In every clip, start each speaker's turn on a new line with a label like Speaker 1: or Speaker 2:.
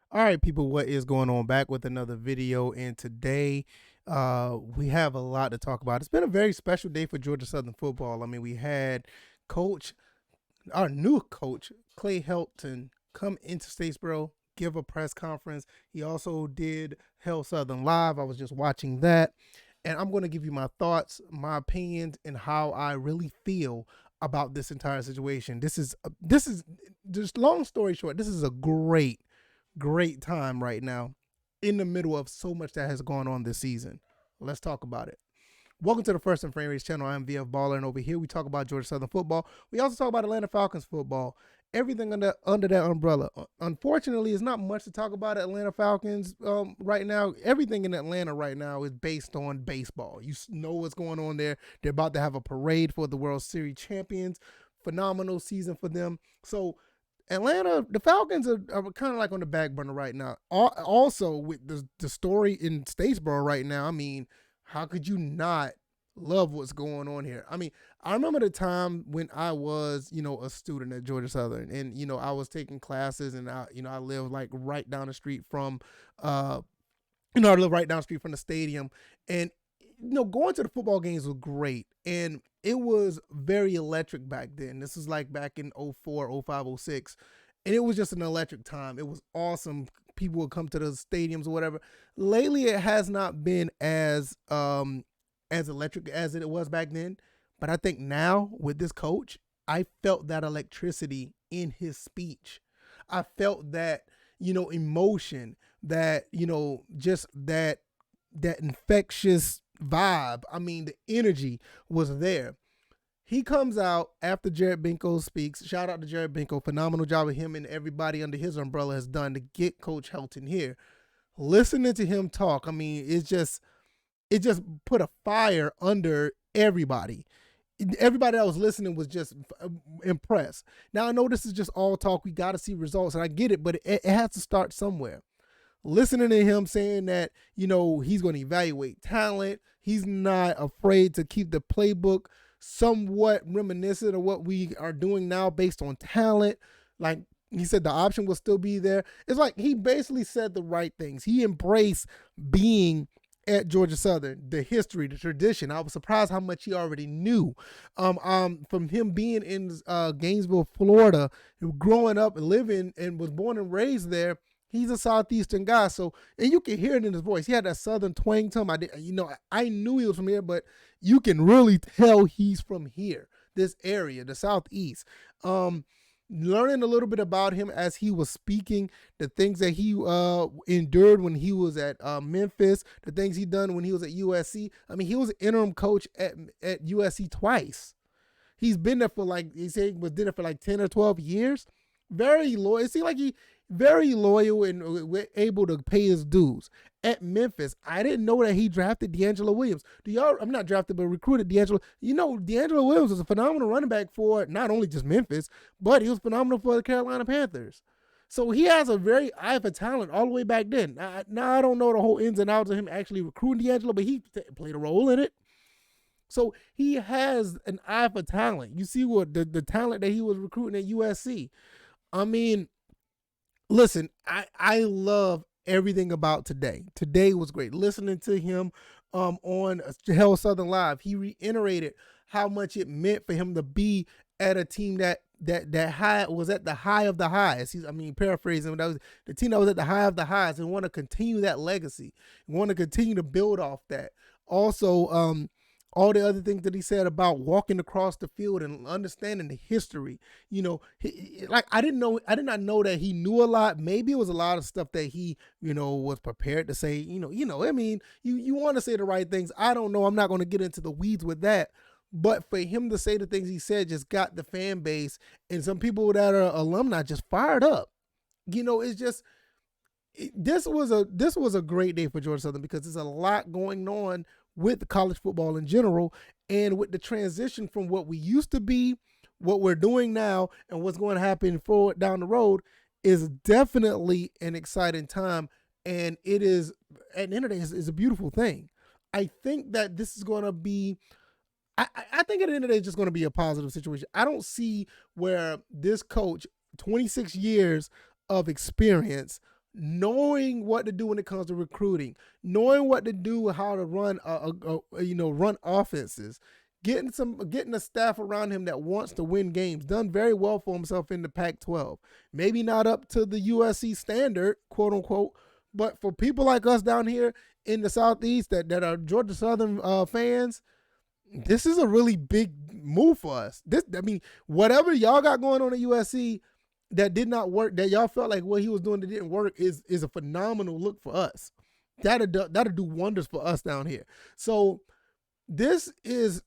Speaker 1: All right, people, what is going on? Back with another video, and today we have a lot to talk about. It's been a very special day for Georgia Southern football. I mean, we had coach, our new coach, Clay Helton, come into Statesboro, give a press conference. He also did Hell Southern Live. I was just watching that, and I'm going to give you my thoughts, my opinions, and how I really feel about this entire situation. This is just long story short. This is a great time right now in the middle of so much that has gone on this season. Let's talk about it. Welcome to the First and Frame Race channel. I'm VF Baller, and over here we talk about Georgia Southern football. We also talk about Atlanta Falcons football. Everything under that umbrella. Unfortunately, it's not much to talk about Atlanta Falcons right now. Everything in Atlanta right now is based on baseball. You know what's going on there. They're about to have a parade for the World Series champions. Phenomenal season for them. So Atlanta, the Falcons are kind of like on the back burner right now. Also, with the story in Statesboro right now, I mean, how could you not love what's going on here? I mean, I remember the time when I was, a student at Georgia Southern, and I was taking classes, and I lived like right down the street from, I live right down the street from the stadium, and going to the football games was great, and it was very electric back then. This was like back in '04, '05, '06, and it was just an electric time. It was awesome. People would come to the stadiums or whatever. Lately, it has not been as electric as it was back then, but I think now with this coach, I felt that electricity in his speech. I felt that emotion, that just that infectious vibe. I mean, the energy was there. He comes out after Jared Binko speaks. Shout out to Jared Binko. Phenomenal job of him and everybody under his umbrella has done to get Coach Helton here. Listening to him talk, I mean, it just put a fire under everybody. Everybody that was listening was just impressed. Now I know this is just all talk. We got to see results, and I get it, but it has to start somewhere. Listening to him saying that, he's going to evaluate talent. He's not afraid to keep the playbook somewhat reminiscent of what we are doing now based on talent. Like he said, the option will still be there. It's like he basically said the right things. He embraced being at Georgia Southern, the history, the tradition. I was surprised how much he already knew. From him being in Gainesville, Florida, growing up and living and was born and raised there. He's a Southeastern guy, so, and you can hear it in his voice. He had that Southern twang to him. I knew he was from here, but you can really tell he's from here, this area, the Southeast. Learning a little bit about him as he was speaking, the things that he endured when he was at Memphis, the things he done when he was at USC. I mean, he was an interim coach at USC twice. He's been there for he said he was there for 10 or 12 years. Very loyal. It seemed like he very loyal and able to pay his dues. At Memphis, I didn't know that he drafted D'Angelo Williams. I'm not drafted, but recruited D'Angelo. D'Angelo Williams was a phenomenal running back for not only just Memphis, but he was phenomenal for the Carolina Panthers. So he has a very eye for talent all the way back then. Now I don't know the whole ins and outs of him actually recruiting D'Angelo, but he played a role in it. So he has an eye for talent. You see what the talent that he was recruiting at USC. I mean, listen, I love everything about today. Today was great. Listening to him on Hell Southern Live, he reiterated how much it meant for him to be at a team that high was at the high of the highs. Paraphrasing, that was the team that was at the high of the highs, and want to continue that legacy, want to continue to build off that. Also, all the other things that he said about walking across the field and understanding the history. I did not know that he knew a lot. Maybe it was a lot of stuff that he, was prepared to say. I mean, you want to say the right things. I don't know. I'm not going to get into the weeds with that. But for him to say the things he said just got the fan base and some people that are alumni just fired up. It's just this was a great day for Georgia Southern because there's a lot going on with college football in general, and with the transition from what we used to be, what we're doing now, and what's going to happen forward down the road is definitely an exciting time. And it is, at the end of the day, is a beautiful thing. I think that this is going to be, I think at the end of the day, it's just going to be a positive situation. I don't see where this coach, 26 years of experience, knowing what to do when it comes to recruiting, knowing what to do, how to run, run offenses, getting a staff around him that wants to win games. Done very well for himself in the Pac-12. Maybe not up to the USC standard, quote unquote, but for people like us down here in the Southeast that are Georgia Southern fans, this is a really big move for us. Whatever y'all got going on at USC that did not work, that y'all felt like what he was doing that didn't work, is a phenomenal look for us. That'll do wonders for us down here. So this is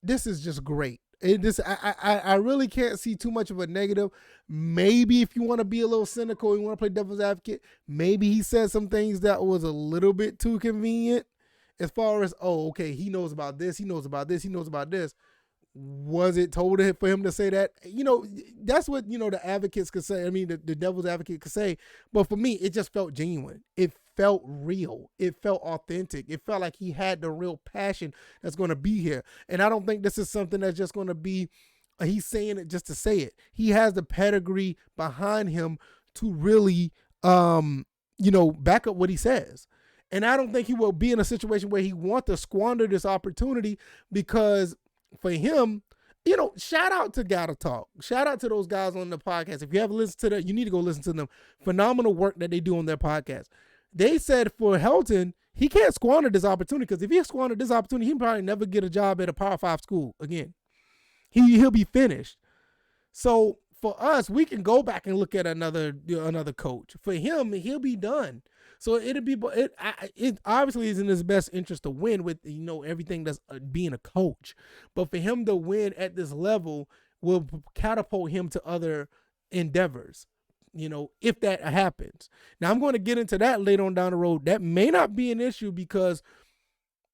Speaker 1: just great. I really can't see too much of a negative. Maybe if you want to be a little cynical, you want to play devil's advocate, maybe he said some things that was a little bit too convenient as far as, oh, okay, he knows about this, he knows about this, he knows about this. Was it told for him to say that? That's what, the advocates could say. I mean, the devil's advocate could say. But for me, it just felt genuine. It felt real. It felt authentic. It felt like he had the real passion that's going to be here. And I don't think this is something that's just going to be, he's saying it just to say it. He has the pedigree behind him to really, back up what he says. And I don't think he will be in a situation where he wants to squander this opportunity, because for him, shout out to Gotta Talk. Shout out to those guys on the podcast. If you haven't listened to that, you need to go listen to them. Phenomenal work that they do on their podcast. They said for Helton, he can't squander this opportunity, because if he squandered this opportunity, he'll probably never get a job at a Power 5 school again. He'll be finished. So for us, we can go back and look at another coach. For him, he'll be done. So it obviously is in his best interest to win with, everything that's being a coach. But for him to win at this level will catapult him to other endeavors, if that happens. Now, I'm going to get into that later on down the road. That may not be an issue, because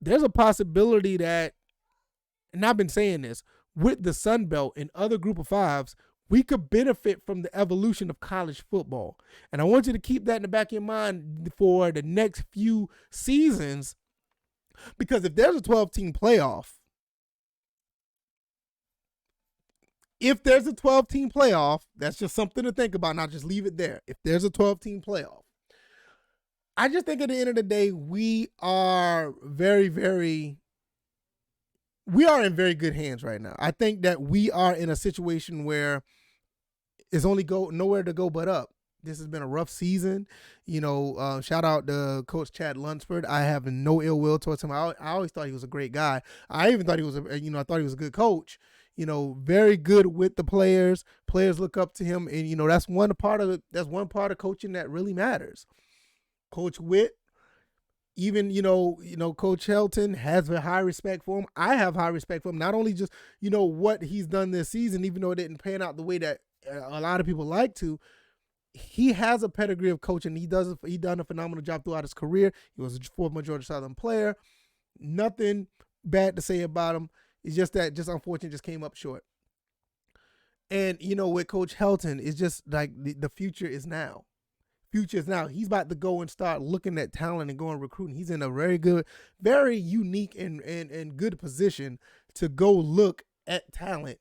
Speaker 1: there's a possibility that, and I've been saying this, with the Sun Belt and other Group of Fives, we could benefit from the evolution of college football. And I want you to keep that in the back of your mind for the next few seasons, because if there's a 12-team playoff, that's just something to think about. Now just leave it there. If there's a 12-team playoff, I just think at the end of the day, we are in very good hands right now. I think that we are in a situation where it's only nowhere to go but up. This has been a rough season. Shout out to Coach Chad Lunsford. I have no ill will towards him. I always thought he was a great guy. I even thought he was I thought he was a good coach. Very good with the players. Players look up to him, and that's one part of coaching that really matters. Coach Witt, even, Coach Helton has a high respect for him. I have high respect for him. Not only just, what he's done this season, even though it didn't pan out the way that a lot of people like to, he has a pedigree of coaching. He done a phenomenal job throughout his career. He was a former Georgia Southern player. Nothing bad to say about him. It's just that, unfortunately, just came up short. And, with Coach Helton, it's just like the future is now. He's about to go and start looking at talent and going recruiting. He's in a very good, very unique and good position to go look at talent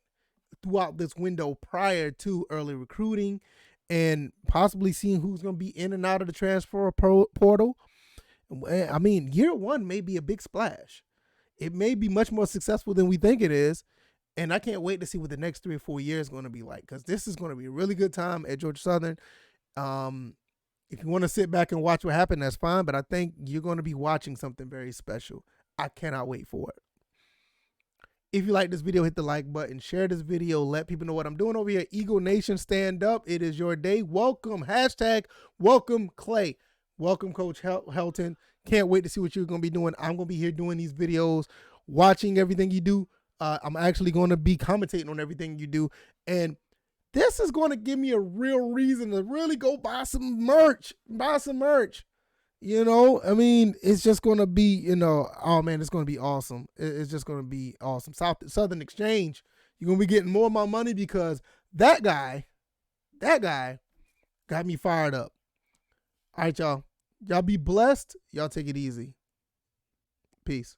Speaker 1: throughout this window prior to early recruiting, and possibly seeing who's going to be in and out of the transfer portal. I mean, year one may be a big splash. It may be much more successful than we think it is. And I can't wait to see what the next 3 or 4 years is going to be like, because this is going to be a really good time at Georgia Southern. If you want to sit back and watch what happened, that's fine. But I think you're going to be watching something very special. I cannot wait for it. If you like this video, hit the like button, share this video, let people know what I'm doing over here. Eagle Nation, stand up. It is your day. Welcome. #welcome Clay. Welcome, Coach Helton. Can't wait to see what you're going to be doing. I'm going to be here doing these videos, watching everything you do. I'm actually going to be commentating on everything you do. And this is going to give me a real reason to really go buy some merch. I mean, it's just going to be, oh man, it's going to be awesome. It's just going to be awesome. Southern Exchange, you're going to be getting more of my money, because that guy got me fired up. All right, y'all. Y'all be blessed. Y'all take it easy. Peace.